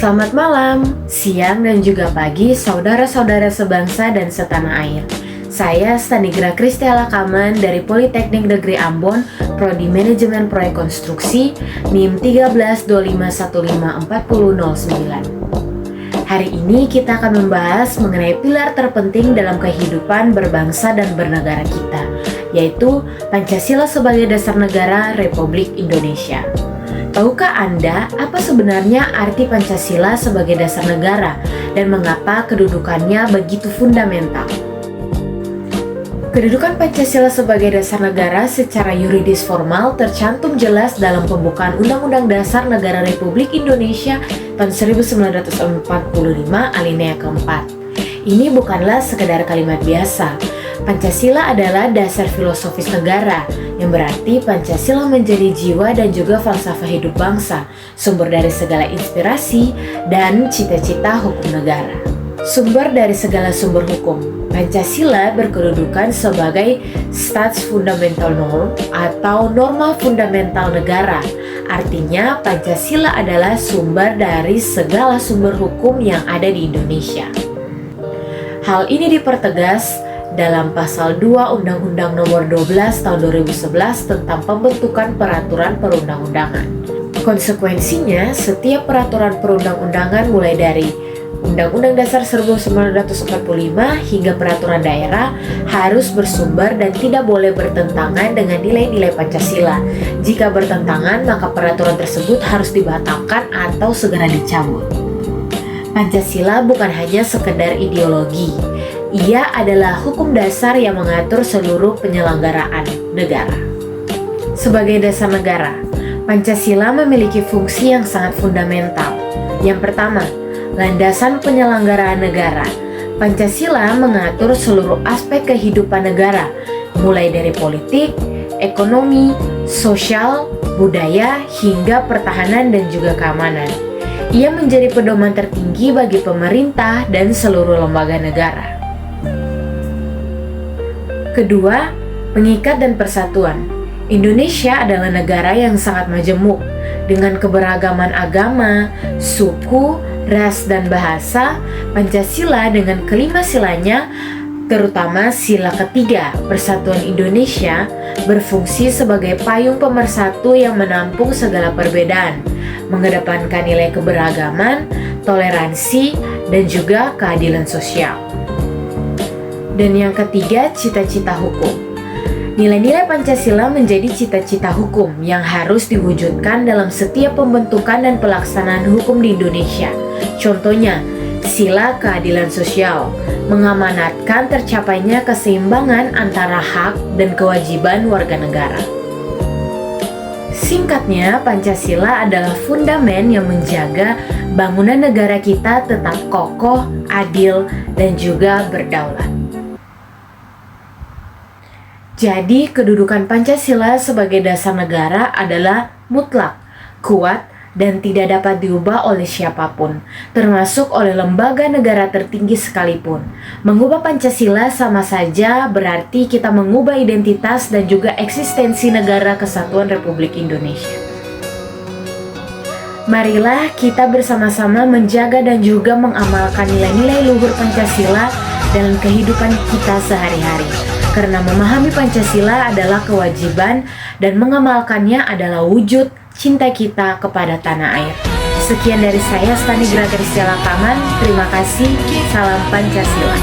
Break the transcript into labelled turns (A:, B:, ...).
A: Selamat malam, siang dan juga pagi saudara-saudara sebangsa dan setanah air. Saya Stanigra Kristiala Kaman dari Politeknik Negeri Ambon, Prodi Manajemen Proyek Konstruksi, NIM 13254009. Hari ini kita akan membahas mengenai pilar terpenting dalam kehidupan berbangsa dan bernegara kita, yaitu Pancasila sebagai dasar negara Republik Indonesia. Tahukah Anda apa sebenarnya arti Pancasila sebagai dasar negara dan mengapa kedudukannya begitu fundamental? Kedudukan Pancasila sebagai dasar negara secara yuridis formal tercantum jelas dalam pembukaan Undang-Undang Dasar Negara Republik Indonesia tahun 1945 alinea keempat. Ini bukanlah sekedar kalimat biasa. Pancasila adalah dasar filosofis negara, yang berarti Pancasila menjadi jiwa dan juga falsafah hidup bangsa, sumber dari segala inspirasi dan cita-cita hukum negara. Sumber dari segala sumber hukum, Pancasila berkedudukan sebagai Staatsfundamental Norm atau norma fundamental negara. Artinya Pancasila adalah sumber dari segala sumber hukum yang ada di Indonesia. Hal ini dipertegas dalam pasal 2 Undang-Undang Nomor 12 Tahun 2011 tentang pembentukan peraturan perundang-undangan. Konsekuensinya, setiap peraturan perundang-undangan mulai dari Undang-Undang Dasar 1945 hingga peraturan daerah harus bersumber dan tidak boleh bertentangan dengan nilai-nilai Pancasila. Jika bertentangan, maka peraturan tersebut harus dibatalkan atau segera dicabut. Pancasila bukan hanya sekedar ideologi. Ia adalah hukum dasar yang mengatur seluruh penyelenggaraan negara. Sebagai dasar negara, Pancasila memiliki fungsi yang sangat fundamental. Yang pertama, landasan penyelenggaraan negara. Pancasila mengatur seluruh aspek kehidupan negara, mulai dari politik, ekonomi, sosial, budaya, hingga pertahanan dan juga keamanan. Ia menjadi pedoman tertinggi bagi pemerintah dan seluruh lembaga negara. Kedua, pengikat dan persatuan. Indonesia adalah negara yang sangat majemuk, dengan keberagaman agama, suku, ras, dan bahasa. Pancasila dengan kelima silanya, terutama sila ketiga, Persatuan Indonesia, berfungsi sebagai payung pemersatu yang menampung segala perbedaan, mengedepankan nilai keberagaman, toleransi, dan juga keadilan sosial. Dan yang ketiga, cita-cita hukum. Nilai-nilai Pancasila menjadi cita-cita hukum yang harus diwujudkan dalam setiap pembentukan dan pelaksanaan hukum di Indonesia. Contohnya, sila keadilan sosial, mengamanatkan tercapainya keseimbangan antara hak dan kewajiban warga negara. Singkatnya, Pancasila adalah fundamen yang menjaga bangunan negara kita tetap kokoh, adil, dan juga berdaulat. Jadi, kedudukan Pancasila sebagai dasar negara adalah mutlak, kuat, dan tidak dapat diubah oleh siapapun, termasuk oleh lembaga negara tertinggi sekalipun. Mengubah Pancasila sama saja berarti kita mengubah identitas dan juga eksistensi Negara Kesatuan Republik Indonesia. Marilah kita bersama-sama menjaga dan juga mengamalkan nilai-nilai luhur Pancasila dalam kehidupan kita sehari-hari. Karena memahami Pancasila adalah kewajiban dan mengamalkannya adalah wujud cinta kita kepada tanah air. Sekian dari saya, Stanigra Kristiala Kaman. Terima kasih. Salam Pancasila.